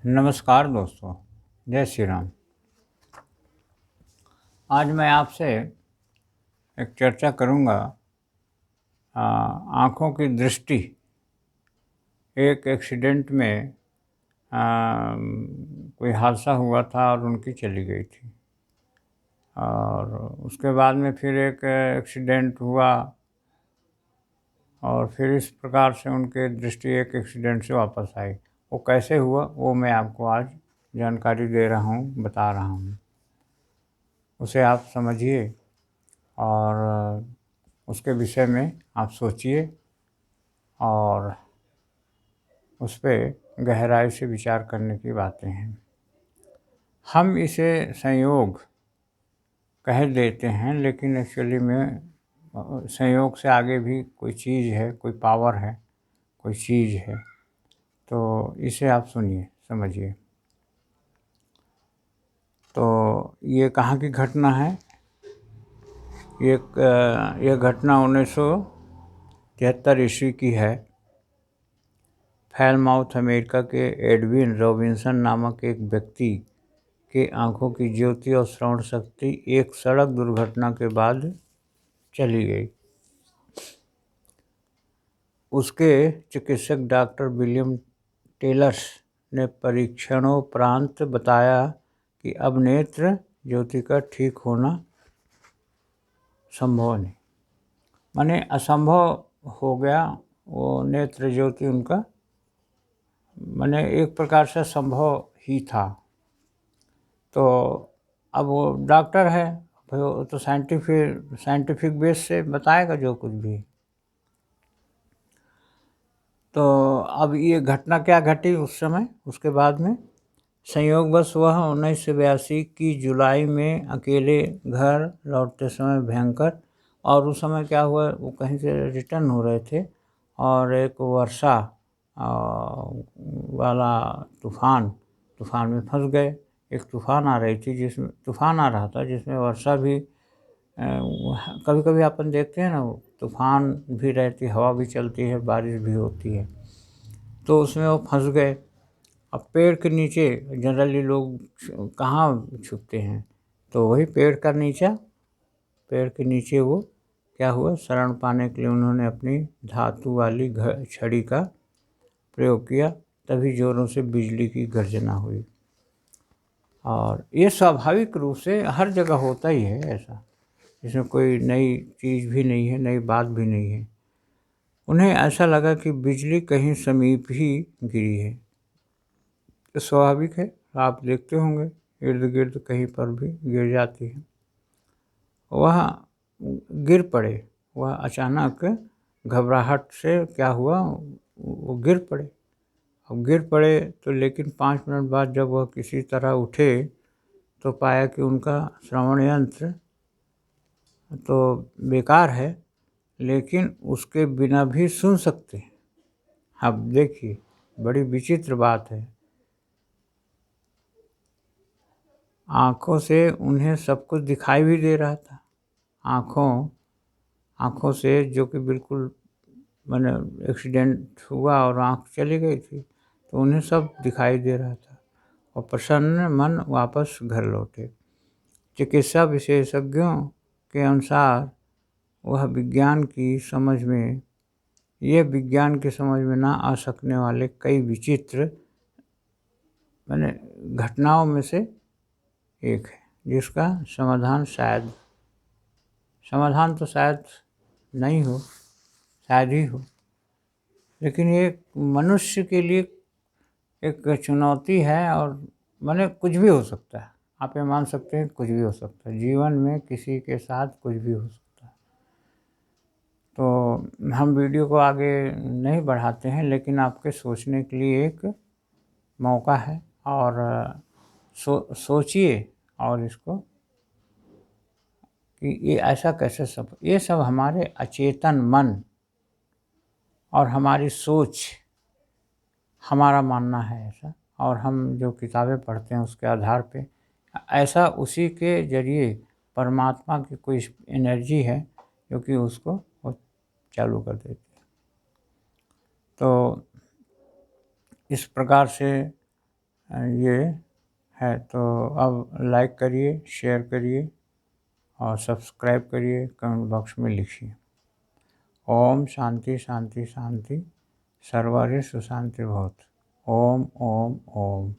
नमस्कार दोस्तों, जय श्री राम। आज मैं आपसे एक चर्चा करूंगा आँखों की दृष्टि। एक एक्सीडेंट में कोई हादसा हुआ था और उनकी चली गई थी, और उसके बाद में फिर एक एक्सीडेंट हुआ और फिर इस प्रकार से उनके दृष्टि एक एक्सीडेंट से वापस आई। वो कैसे हुआ वो मैं आपको आज जानकारी दे रहा हूँ, बता रहा हूँ। उसे आप समझिए और उसके विषय में आप सोचिए और उस पर गहराई से विचार करने की बातें हैं। हम इसे संयोग कह देते हैं, लेकिन एक्चुअली में संयोग से आगे भी कोई चीज़ है, कोई पावर है, कोई चीज़ है। तो इसे आप सुनिए, समझिए। तो ये कहाँ की घटना है? ये घटना 1973 ईस्वी की है। फैलमाउथ अमेरिका के एडविन रॉबिन्सन नामक एक व्यक्ति के आंखों की ज्योति और श्रवण शक्ति एक सड़क दुर्घटना के बाद चली गई। उसके चिकित्सक डॉक्टर विलियम टेलर्स ने परीक्षणोपरांत बताया कि अब नेत्र ज्योति का ठीक होना संभव नहीं, माने असंभव हो गया। वो नेत्र ज्योति उनका माने एक प्रकार से संभव ही था। तो अब वो डॉक्टर है, वो तो साइंटिफिक बेस से बताएगा जो कुछ भी। तो अब ये घटना क्या घटी उस समय, उसके बाद में संयोगवश वह 1982 की जुलाई में अकेले घर लौटते समय भयंकर, और उस समय क्या हुआ, वो कहीं से रिटर्न हो रहे थे और एक वर्षा वाला तूफान में फंस गए। एक तूफान आ रही थी, जिसमें तूफान आ रहा था जिसमें वर्षा भी कभी कभी अपन देखते हैं ना, तूफान भी रहती, हवा भी चलती है, बारिश भी होती है। तो उसमें वो फंस गए। अब पेड़ के नीचे जनरली लोग कहाँ छुपते हैं, तो वही पेड़ के नीचे वो क्या हुआ, शरण पाने के लिए उन्होंने अपनी धातु वाली छड़ी का प्रयोग किया। तभी जोरों से बिजली की गर्जना हुई। और ये स्वाभाविक रूप से हर जगह होता ही है ऐसा, इसमें कोई नई चीज़ भी नहीं है, नई बात भी नहीं है। उन्हें ऐसा लगा कि बिजली कहीं समीप ही गिरी है। तो स्वाभाविक है, आप देखते होंगे इर्द गिर्द कहीं पर भी गिर जाती है। वह गिर पड़े, वह अचानक घबराहट से क्या हुआ, वो गिर पड़े। अब गिर पड़े तो लेकिन 5 मिनट बाद जब वह किसी तरह उठे तो पाया कि उनका श्रवण यंत्र तो बेकार है, लेकिन उसके बिना भी सुन सकते हैं। अब देखिए, बड़ी विचित्र बात है। आँखों से उन्हें सब कुछ दिखाई भी दे रहा था। आँखों से, जो कि बिल्कुल मैंने एक्सीडेंट हुआ और आँख चली गई थी, तो उन्हें सब दिखाई दे रहा था और प्रसन्न मन वापस घर लौटे। चिकित्सा विशेषज्ञों के अनुसार वह विज्ञान की समझ में ना आ सकने वाले कई विचित्र मैंने घटनाओं में से एक है, जिसका समाधान तो शायद नहीं हो, शायद ही हो, लेकिन ये मनुष्य के लिए एक चुनौती है। और माने कुछ भी हो सकता है, आप ये मान सकते हैं, कुछ भी हो सकता है जीवन में, किसी के साथ कुछ भी हो सकता है। तो हम वीडियो को आगे नहीं बढ़ाते हैं, लेकिन आपके सोचने के लिए एक मौका है। और सोचिए और इसको कि ये ऐसा कैसे सब, ये सब हमारे अचेतन मन और हमारी सोच, हमारा मानना है ऐसा। और हम जो किताबें पढ़ते हैं उसके आधार पे ऐसा, उसी के जरिए परमात्मा की कोई एनर्जी है जो कि उसको वो चालू कर देती है। तो इस प्रकार से ये है। तो अब लाइक करिए, शेयर करिए और सब्सक्राइब करिए, कमेंट बॉक्स में लिखिए। ओम शांति शांति शांति, सर्वरिषु शांति भवतु। ओम ओम ओम।